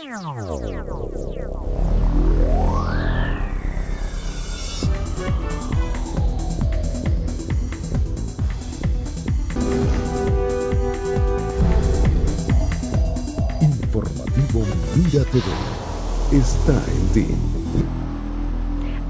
Informativo Mira TV está en ti.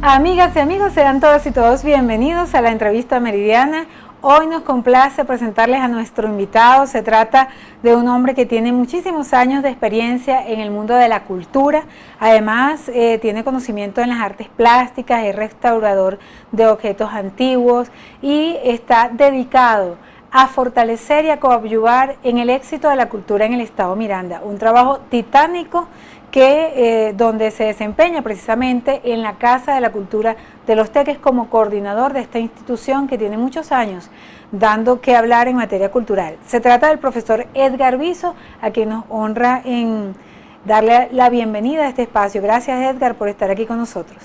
Amigas y amigos, sean todas y todos bienvenidos a la entrevista meridiana. Hoy nos complace presentarles a nuestro invitado. Se trata de un hombre que tiene muchísimos años de experiencia en el mundo de la cultura. Además, tiene conocimiento en las artes plásticas, es restaurador de objetos antiguos y está dedicado a fortalecer y a coadyuvar en el éxito de la cultura en el estado Miranda. Un trabajo titánico que donde se desempeña precisamente en la Casa de la Cultura de Los Teques como coordinador de esta institución que tiene muchos años dando que hablar en materia cultural. Se trata del profesor Edgar Viso, a quien nos honra en darle la bienvenida a este espacio. Gracias, Edgar, por estar aquí con nosotros.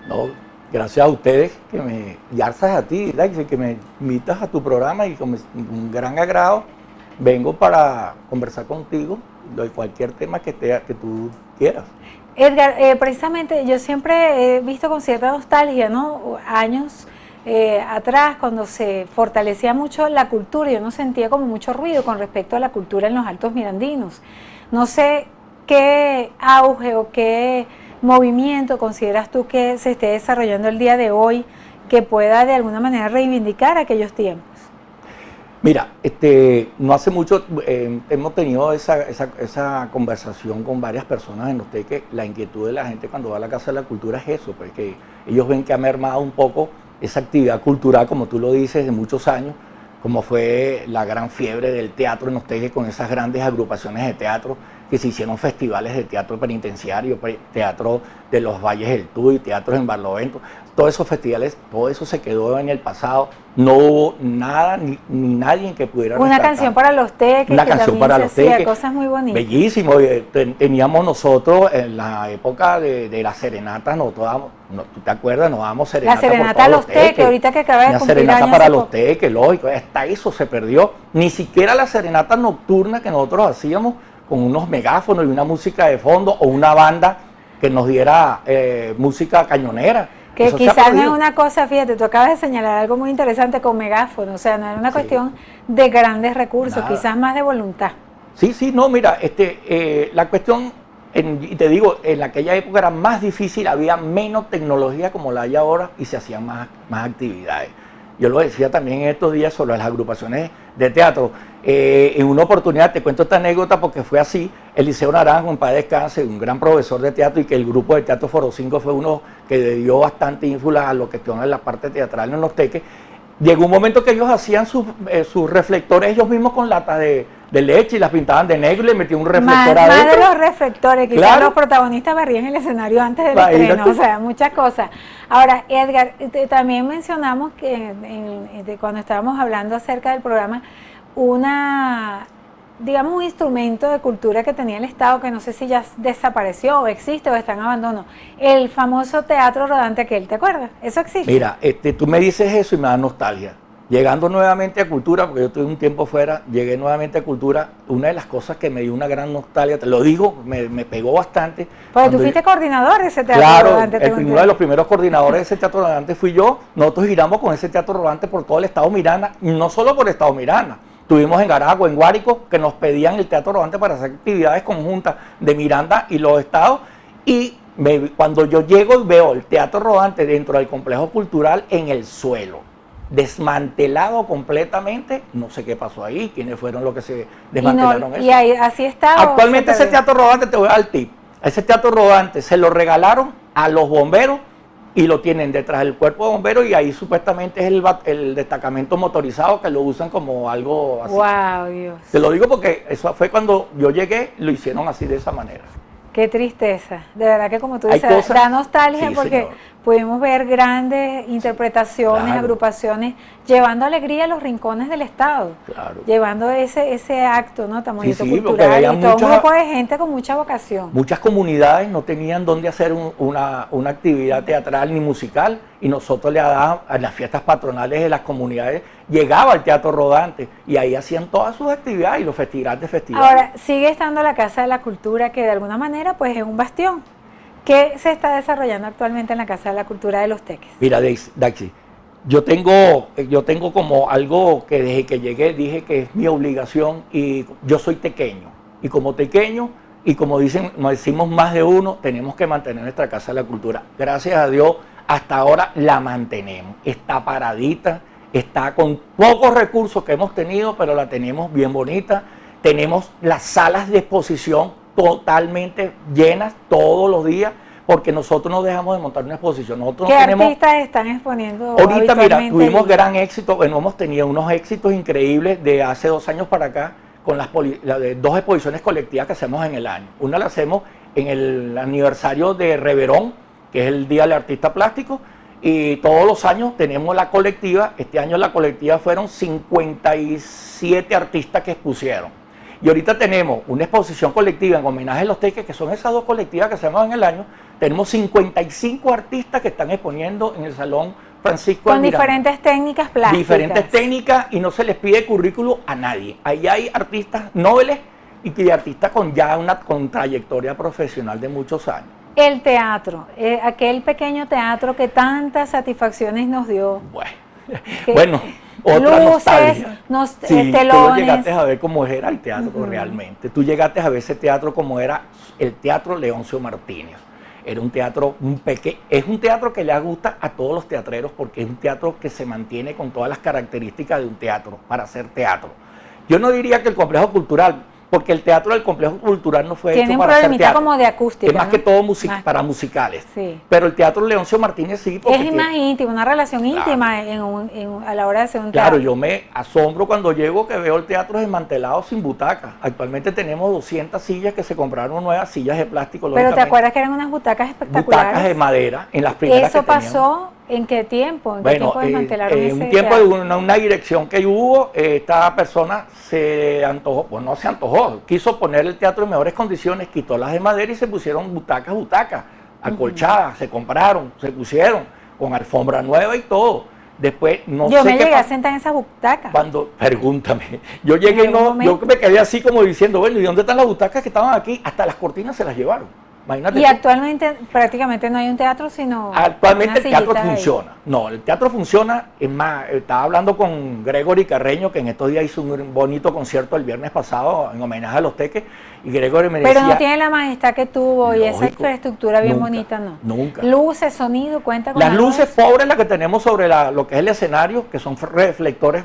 No, gracias a ustedes, gracias a ti, que me invitas a tu programa y con un gran agrado vengo para conversar contigo de cualquier tema que tú quieras. Edgar, precisamente yo siempre he visto con cierta nostalgia, ¿no? Años atrás, cuando se fortalecía mucho la cultura, yo no sentía como mucho ruido con respecto a la cultura en los Altos Mirandinos. No sé qué auge o qué movimiento consideras tú que se esté desarrollando el día de hoy que pueda de alguna manera reivindicar aquellos tiempos. Mira, no hace mucho hemos tenido esa conversación con varias personas en Los Teques. La inquietud de la gente cuando va a la Casa de la Cultura es eso, porque ellos ven que ha mermado un poco esa actividad cultural, como tú lo dices, de muchos años, como fue la gran fiebre del teatro en Los Teques con esas grandes agrupaciones de teatro que se hicieron festivales de teatro penitenciario, teatro de los Valles del Tuy, teatros en Barlovento. Todos esos festivales, todo eso se quedó en el pasado. No hubo nada ni nadie que pudiera rescatar. Una canción para Los Teques. Una canción para Los Teques. Cosas muy bonitas. Bellísimo. Teníamos nosotros en la época de las serenatas, ¿tú te acuerdas? Nos dábamos serenatas. La serenata a Los Teques, ahorita que acaba de cumplir años. La serenata para Los Teques, lógico. Hasta eso se perdió. Ni siquiera la serenata nocturna que nosotros hacíamos con unos megáfonos y una música de fondo o una banda que nos diera música cañonera. Que eso quizás no es una cosa, fíjate, tú acabas de señalar algo muy interesante con megáfono, o sea, no era una cuestión de grandes recursos, quizás más de voluntad. Sí, no, mira, la cuestión, y te digo, en aquella época era más difícil, había menos tecnología como la hay ahora y se hacían más actividades. Yo lo decía también en estos días sobre las agrupaciones de teatro. En una oportunidad, te cuento esta anécdota porque fue así, Eliseo Naranjo, en paz descanse, un gran profesor de teatro y que el grupo de Teatro Foro 5 fue uno que le dio bastante ínfula a lo que es la parte teatral en Los Teques. Llegó un momento que ellos hacían sus reflectores ellos mismos con latas de leche y las pintaban de negro y le metían un reflector adentro. Más de los reflectores, quizás claro. Los protagonistas barrían el escenario antes del estreno, o sea, muchas cosas. Ahora, Edgar, también mencionamos que cuando estábamos hablando acerca del programa, digamos un instrumento de cultura que tenía el Estado que no sé si ya desapareció o existe o está en abandono, el famoso teatro rodante aquel, ¿te acuerdas? ¿Eso existe? Mira, tú me dices eso y me da nostalgia. Llegando nuevamente a Cultura, porque yo estuve un tiempo fuera, llegué nuevamente a Cultura, una de las cosas que me dio una gran nostalgia, te lo digo, me pegó bastante. Porque tú fuiste coordinador de ese teatro rodante. Claro, uno de los primeros coordinadores de ese teatro rodante fui yo. Nosotros giramos con ese teatro rodante por todo el estado Miranda, y no solo por el estado Miranda. Tuvimos en Garagua, en Guárico, que nos pedían el teatro rodante para hacer actividades conjuntas de Miranda y los estados. Y cuando yo llego y veo el teatro rodante dentro del complejo cultural en el suelo, desmantelado completamente, no sé qué pasó ahí, quiénes fueron los que se desmantelaron eso. Y ahí, así está. Actualmente ese teatro rodante, te voy a dar el tip, ese teatro rodante se lo regalaron a los bomberos y lo tienen detrás del cuerpo de bomberos y ahí supuestamente es el destacamento motorizado que lo usan como algo así. ¡Wow, Dios! Te lo digo porque eso fue cuando yo llegué, lo hicieron así de esa manera. Qué tristeza, de verdad que como tú dices, da nostalgia sí, porque pudimos ver grandes interpretaciones, Claro. agrupaciones, llevando alegría a los rincones del estado, Claro. llevando ese acto, ¿no? Tan Sí, bonito, sí, porque cultural, había y todo un muchas- grupo de gente con mucha vocación. Muchas comunidades no tenían dónde hacer una actividad teatral ni musical y nosotros le dábamos a las fiestas patronales de las comunidades, llegaba al Teatro Rodante y ahí hacían todas sus actividades y los grandes festivales. Ahora, sigue estando la Casa de la Cultura, que de alguna manera pues es un bastión. ¿Qué se está desarrollando actualmente en la Casa de la Cultura de Los Teques? Mira, Daxi, yo tengo como algo que desde que llegué dije que es mi obligación y yo soy tequeño. Y como tequeño, y como nos decimos más de uno, tenemos que mantener nuestra Casa de la Cultura. Gracias a Dios, hasta ahora la mantenemos. Está paradita, está con pocos recursos que hemos tenido, pero la tenemos bien bonita. Tenemos las salas de exposición totalmente llenas todos los días, porque nosotros no dejamos de montar una exposición. Nosotros ¿Qué no tenemos... artistas están exponiendo Ahorita, mira, habitualmente tuvimos allí? gran éxito, bueno, hemos tenido unos éxitos increíbles de hace 2 años para acá, con de 2 exposiciones colectivas que hacemos en el año. Una la hacemos en el aniversario de Reverón, que es el Día del Artista Plástico, y todos los años tenemos la colectiva. Este año la colectiva fueron 57 artistas que expusieron. Y ahorita tenemos una exposición colectiva en homenaje a Los Teques, que son esas 2 colectivas que hacemos en el año. Tenemos 55 artistas que están exponiendo en el Salón Francisco Con Almirante. diferentes técnicas plásticas. Diferentes técnicas y no se les pide currículo a nadie. Ahí hay artistas nobles y artistas con trayectoria profesional de muchos años. El teatro, aquel pequeño teatro que tantas satisfacciones nos dio. Que- Bueno, otra luces, nostalgia. Sí, tú lo telones. llegaste a ver cómo era el teatro realmente. Tú llegaste a ver ese teatro como era el Teatro Leoncio Martínez. Era un teatro es un teatro que le gusta a todos los teatreros porque es un teatro que se mantiene con todas las características de un teatro para hacer teatro. Yo no diría que el complejo cultural, porque el teatro del complejo cultural no fue Tiene hecho un para hacer problemita teatro. como de acústica, Es más ¿no? que todo Más- para musicales. Sí. Pero el Teatro Leoncio Martínez sí, porque Es más íntimo, una relación Claro. íntima a la hora de hacer un claro, teatro. yo me asombro cuando llego que veo el teatro desmantelado sin butacas. Actualmente tenemos 200 sillas que se compraron nuevas, sillas de plástico. Pero ¿te lógicamente, acuerdas que eran unas butacas espectaculares? butacas de madera en las primeras ¿Eso que teníamos. pasó en qué tiempo? ¿En qué Bueno, tiempo desmantelaron ese un tiempo de teatro? una dirección que hubo, esta persona se antojó, pues no se antojó, quiso poner el teatro en mejores condiciones, quitó las de madera y se pusieron butacas, acolchadas, se compraron, se pusieron con alfombra nueva y todo. Después no Yo sé me qué llegué a pasó. sentar en esas butacas. Pregúntame, yo llegué y En algún yo momento. me quedé así como diciendo, bueno, ¿y dónde están las butacas que estaban aquí? Hasta las cortinas se las llevaron. Imagínate Y tú. actualmente prácticamente no hay un teatro, sino Actualmente el unas teatro sillitas ahí. funciona. No, el teatro funciona. Es más, estaba hablando con Gregory Carreño, que en estos días hizo un bonito concierto el viernes pasado en homenaje a Los Teques. Y Gregory me Pero decía... no tiene la majestad que tuvo y esa Lógico, infraestructura bien nunca, bonita, ¿no? nunca. Luces, sonido, cuenta con Las algo de luces eso? pobres, las que tenemos sobre lo que es el escenario, que son reflectores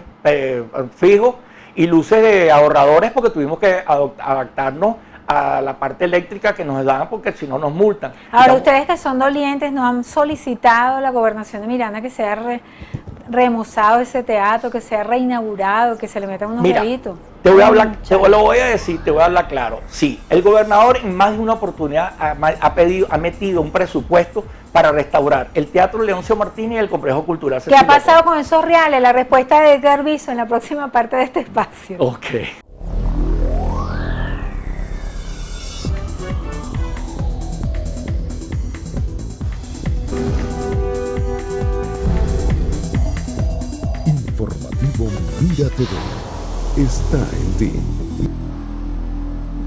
fijos, y luces de ahorradores, porque tuvimos que adaptarnos a la parte eléctrica que nos dan, porque si no nos multan. Ahora, Estamos- ustedes que son dolientes, ¿no han solicitado a la gobernación de Miranda que sea remozado ese teatro, que sea reinaugurado, que se le metan unos Mira, deditos? te voy a hablar, lo voy a decir, te voy a hablar claro. Sí, el gobernador en más de una oportunidad ha metido un presupuesto para restaurar el Teatro Leoncio Martínez y el Complejo Cultural ¿Qué ha Cecilia pasado con esos reales? La respuesta de Edgar Viso en la próxima parte de este espacio. Ok. Informativo Mira TV está en ti.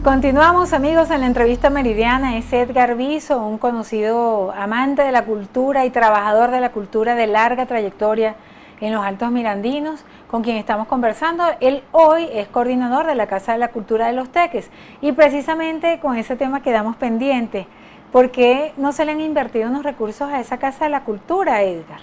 Continuamos, amigos, en la entrevista meridiana. Es Edgar Viso, un conocido amante de la cultura y trabajador de la cultura de larga trayectoria en los Altos Mirandinos, con quien estamos conversando. Él hoy es coordinador de la Casa de la Cultura de Los Teques y precisamente con ese tema quedamos pendientes. ¿Por qué no se le han invertido unos recursos a esa Casa de la Cultura, Edgar?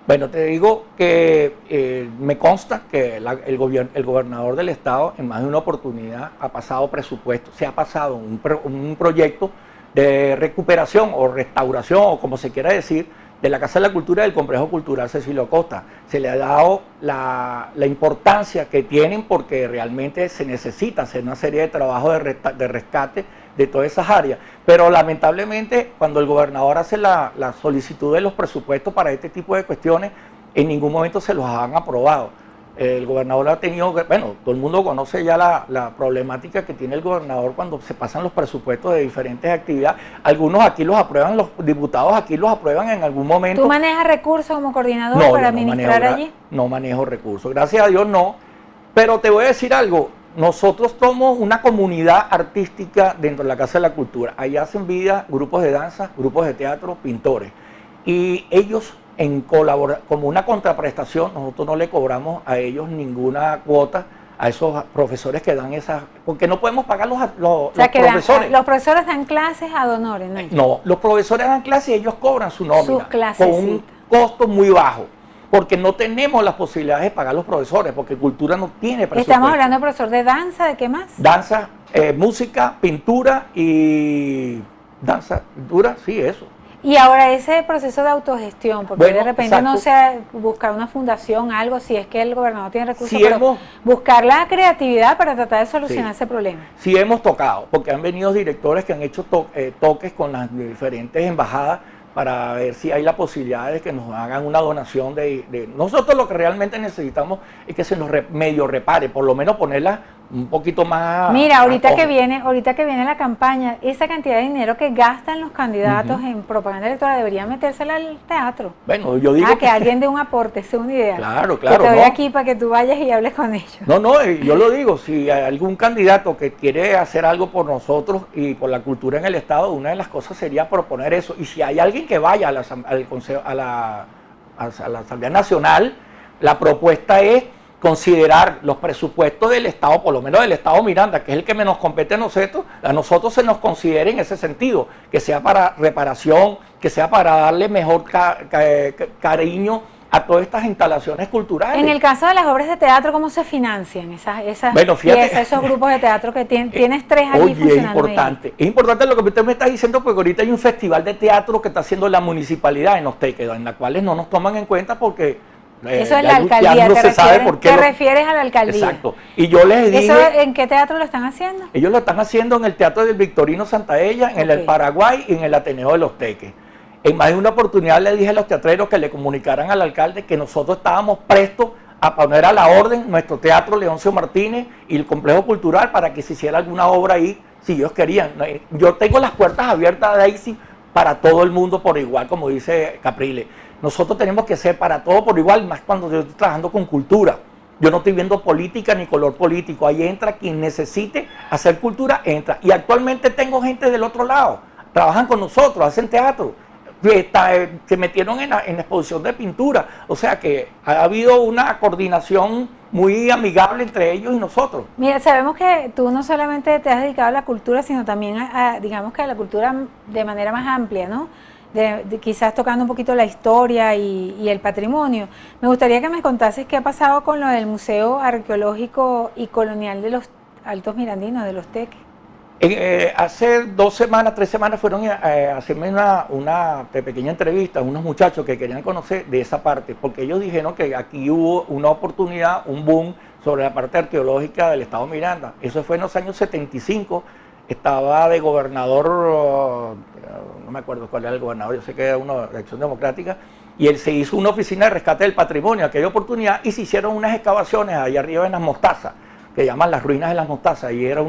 Bueno, te digo que me consta que el gobernador del estado en más de una oportunidad ha pasado presupuesto, se ha pasado un proyecto de recuperación o restauración o como se quiera decir de la Casa de la Cultura del Complejo Cultural Cecilio Acosta. Se le ha dado la importancia que tienen porque realmente se necesita hacer una serie de trabajos de rescate de todas esas áreas. Pero lamentablemente, cuando el gobernador hace la solicitud de los presupuestos para este tipo de cuestiones, en ningún momento se los han aprobado. El gobernador ha tenido, bueno, todo el mundo conoce ya la problemática que tiene el gobernador cuando se pasan los presupuestos de diferentes actividades. Algunos aquí los aprueban, los diputados aquí los aprueban en algún momento. ¿Tú manejas recursos como coordinador para administrar allí? No manejo recursos, gracias a Dios no. Pero te voy a decir algo, nosotros somos una comunidad artística dentro de la Casa de la Cultura. Ahí hacen vida grupos de danza, grupos de teatro, pintores. Y ellos, como una contraprestación, nosotros no le cobramos a ellos ninguna cuota a esos profesores que dan esas, porque no podemos pagar los profesores. Los profesores dan clases ad honorem, ¿no? No, los profesores dan clases y ellos cobran su nómina con un costo muy bajo, porque no tenemos las posibilidades de pagar a los profesores, porque cultura no tiene presupuesto. Estamos hablando de profesor de danza, ¿de qué más? Danza, música, pintura y danza, pintura, sí, eso. Y ahora ese proceso de autogestión, porque bueno, de repente exacto. no sé, buscar una fundación, algo, si es que el gobernador tiene recursos, Sí, pero buscar la creatividad para tratar de solucionar ese problema. Sí hemos tocado, porque han venido directores que han hecho toques con las diferentes embajadas para ver si hay la posibilidad de que nos hagan una donación de nosotros. Lo que realmente necesitamos es que se nos medio repare, por lo menos ponerla un poquito más. Mira, ahorita que viene la campaña, esa cantidad de dinero que gastan los candidatos en propaganda electoral debería metérsela al teatro. Bueno, yo digo que alguien dé un aporte, esa es una idea. Claro. Que te doy aquí para que tú vayas y hables con ellos. No, yo lo digo, si hay algún candidato que quiere hacer algo por nosotros y por la cultura en el Estado, una de las cosas sería proponer eso. Y si hay alguien que vaya a la Asamblea Nacional, la propuesta es considerar los presupuestos del Estado, por lo menos del Estado Miranda, que es el que nos compete a nosotros se nos considere en ese sentido, que sea para reparación, que sea para darle mejor cariño a todas estas instalaciones culturales. En el caso de las obras de teatro, ¿cómo se financian esas bueno, fíjate, piezas, esos grupos de teatro que tienes tres allí funcionando? Es importante lo que usted me está diciendo, porque ahorita hay un festival de teatro que está haciendo la municipalidad en Osteque, en la cual no nos toman en cuenta porque eso es la alcaldía, ya no se sabe por qué. Te refieres a la alcaldía. Exacto. Y yo les dije. ¿Eso en qué teatro lo están haciendo? Ellos lo están haciendo en el Teatro del Victorino Santaella, en el Paraguay y en el Ateneo de los Teques. En más de una oportunidad le dije a los teatreros que le comunicaran al alcalde que nosotros estábamos prestos a poner a la orden nuestro Teatro Leoncio Martínez y el Complejo Cultural para que se hiciera alguna obra ahí, si ellos querían. Yo tengo las puertas abiertas, Daisy, para todo el mundo por igual, como dice Capriles. Nosotros tenemos que ser para todo por igual, más cuando yo estoy trabajando con cultura. Yo no estoy viendo política ni color político. Ahí entra quien necesite hacer cultura, entra. Y actualmente tengo gente del otro lado. Trabajan con nosotros, hacen teatro. Se metieron en la exposición de pintura. O sea que ha habido una coordinación muy amigable entre ellos y nosotros. Mira, sabemos que tú no solamente te has dedicado a la cultura, sino también digamos que a la cultura de manera más amplia, ¿no? Quizás tocando un poquito la historia y el patrimonio. Me gustaría que me contases qué ha pasado con lo del Museo Arqueológico y Colonial de los Altos Mirandinos, de los Teques. Hace 2 semanas, 3 semanas fueron a hacerme una pequeña entrevista, unos muchachos que querían conocer de esa parte, porque ellos dijeron que aquí hubo una oportunidad, un boom sobre la parte arqueológica del Estado Miranda. Eso fue en los años 75. Estaba de gobernador, no me acuerdo cuál era el gobernador, yo sé que era uno de Acción Democrática, y él se hizo una oficina de rescate del patrimonio, aquella oportunidad, y se hicieron unas excavaciones allá arriba en las Mostazas, que llaman las ruinas de las Mostazas, y era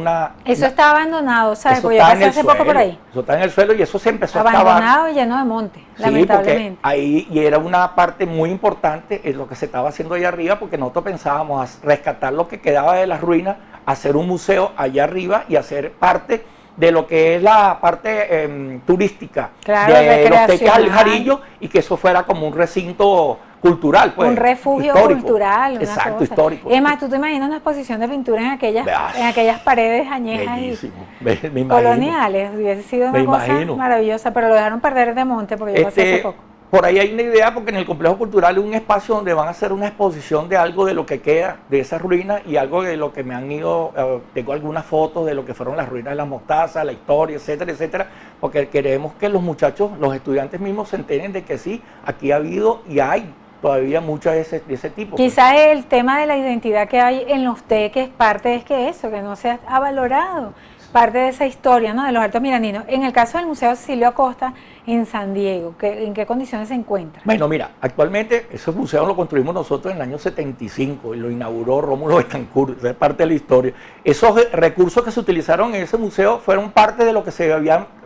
Eso está abandonado, ¿sabes? Eso porque yo pasé hace poco por ahí. Eso está en el suelo y eso se empezó a excavar. Abandonado y lleno de monte, sí, lamentablemente. Ahí, y era una parte muy importante en lo que se estaba haciendo allá arriba, porque nosotros pensábamos rescatar lo que quedaba de las ruinas, hacer un museo allá arriba y hacer parte de lo que es la parte turística de los Teques al Jarillo, y que eso fuera como un recinto cultural, pues, un refugio histórico. cultural, una exacto, cosa. Histórico. Es más, tú te imaginas una exposición de pintura en aquellas paredes añejas y coloniales, hubiese sido una cosa maravillosa, pero lo dejaron perder de monte porque yo pasé hace poco. Por ahí hay una idea, porque en el complejo cultural hay un espacio donde van a hacer una exposición de algo de lo que queda de esas ruinas y algo de lo que me han ido, tengo algunas fotos de lo que fueron las ruinas de las Mostazas, la historia, etcétera, etcétera, porque queremos que los muchachos, los estudiantes mismos se enteren de que sí, aquí ha habido y hay todavía muchas de ese tipo. Quizás el tema de la identidad que hay en los Teques, parte es que eso, que no se ha valorado. parte de esa historia, ¿no?, de los Altos Mirandinos. En el caso del Museo Cecilio Acosta en San Diego, ¿en qué condiciones se encuentra? Bueno, mira, actualmente ese museo lo construimos nosotros en el año 75 y lo inauguró Rómulo Betancourt, es parte de la historia. Esos recursos que se utilizaron en ese museo fueron parte de lo que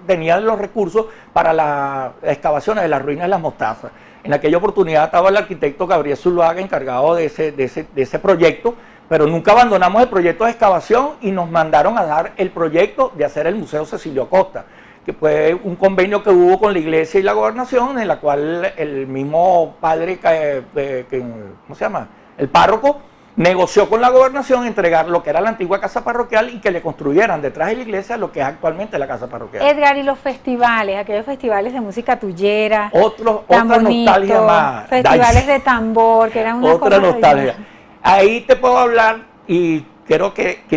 tenían los recursos para las excavaciones de las ruinas de las Mostazas. En aquella oportunidad estaba el arquitecto Gabriel Zuluaga encargado de ese proyecto, pero nunca abandonamos el proyecto de excavación y nos mandaron a dar el proyecto de hacer el Museo Cecilio Acosta, que fue un convenio que hubo con la iglesia y la gobernación, en la cual el mismo padre, ¿cómo se llama?, el párroco, negoció con la gobernación entregar lo que era la antigua casa parroquial y que le construyeran detrás de la iglesia lo que es actualmente la casa parroquial. Edgar, y los festivales, aquellos festivales de música tuyera, Otra nostalgia más. festivales de tambor, que eran una otra cosa nostalgia. divina. Ahí te puedo hablar y quiero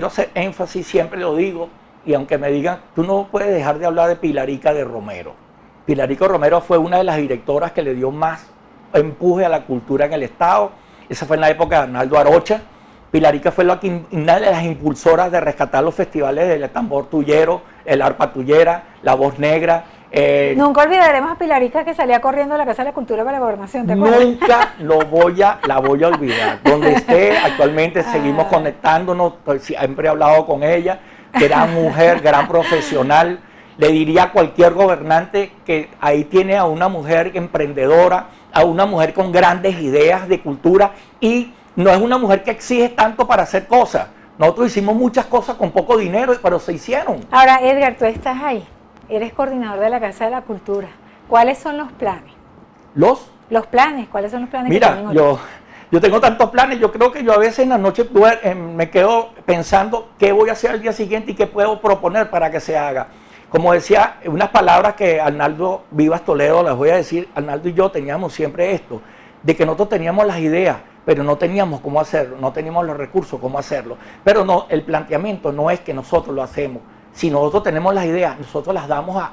hacer énfasis, siempre lo digo, y aunque me digan, tú no puedes dejar de hablar de Pilarica de Romero. Pilarica Romero fue una de las directoras que le dio más empuje a la cultura en el Estado. Esa fue en la época de Arnaldo Arocha. Pilarica fue una de las impulsoras de rescatar los festivales del tambor tuyero, el arpa tuyera, la voz negra. Nunca olvidaremos a Pilarica, que salía corriendo a la Casa de la Cultura para la Gobernación, ¿te acuerdas? Nunca la voy a olvidar. Donde esté, actualmente seguimos conectándonos, siempre he hablado con ella, gran mujer, gran profesional. Le diría a cualquier gobernante que ahí tiene a una mujer emprendedora, a una mujer con grandes ideas de cultura, y no es una mujer que exige tanto para hacer cosas. Nosotros hicimos muchas cosas con poco dinero, pero se hicieron. Ahora, Edgar, tú estás ahí, eres coordinador de la Casa de la Cultura. ¿Cuáles son los planes? ¿Los planes? ¿Cuáles son los planes? Mira, que tienen hoy? yo tengo tantos planes, yo creo que yo a veces en la noche me quedo pensando qué voy a hacer al día siguiente y qué puedo proponer para que se haga. Como decía, unas palabras que Arnaldo Vivas Toledo, las voy a decir, Arnaldo y yo teníamos siempre esto, de que nosotros teníamos las ideas, pero no teníamos cómo hacerlo, no teníamos los recursos cómo hacerlo. Pero no, el planteamiento no es que nosotros lo hacemos. Si nosotros tenemos las ideas, nosotros las damos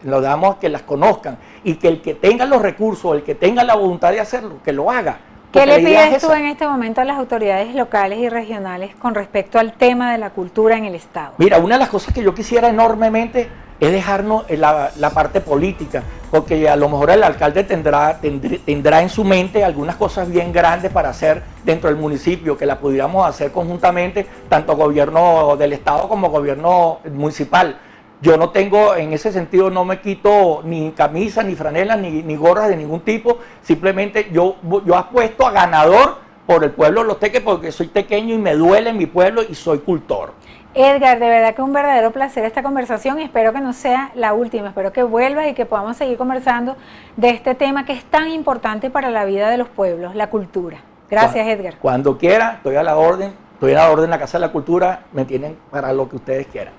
lo damos a que las conozcan, y que el que tenga los recursos, el que tenga la voluntad de hacerlo, que lo haga. ¿Qué Porque le la idea es pides tú esa. en este momento a las autoridades locales y regionales con respecto al tema de la cultura en el Estado? Mira, una de las cosas que yo quisiera enormemente es dejarnos la parte política, porque a lo mejor el alcalde tendrá en su mente algunas cosas bien grandes para hacer dentro del municipio, que la pudiéramos hacer conjuntamente, tanto gobierno del Estado como gobierno municipal. Yo no tengo, en ese sentido, no me quito ni camisa, ni franela, ni gorras de ningún tipo. Simplemente yo apuesto a ganador por el pueblo de Los Teques, porque soy tequeño y me duele mi pueblo y soy cultor. Edgar, de verdad que un verdadero placer esta conversación, y espero que no sea la última, espero que vuelvas y que podamos seguir conversando de este tema que es tan importante para la vida de los pueblos, la cultura. Gracias, Edgar. Cuando quiera, estoy a la orden en la Casa de la Cultura, me tienen para lo que ustedes quieran.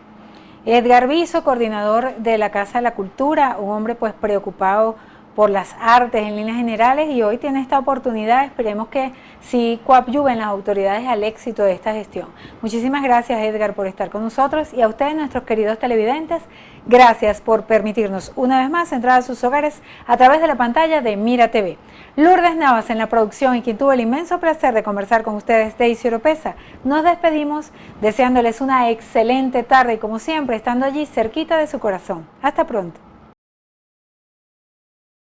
Edgar Viso, coordinador de la Casa de la Cultura, un hombre pues preocupado por las artes en líneas generales, y hoy tiene esta oportunidad. Esperemos que sí coadyuven las autoridades al éxito de esta gestión. Muchísimas gracias, Edgar, por estar con nosotros, y a ustedes, nuestros queridos televidentes, gracias por permitirnos una vez más entrar a sus hogares a través de la pantalla de Mira TV. Lourdes Navas en la producción, y quien tuvo el inmenso placer de conversar con ustedes, Daisy Oropesa. Nos despedimos deseándoles una excelente tarde y, como siempre, estando allí cerquita de su corazón. Hasta pronto.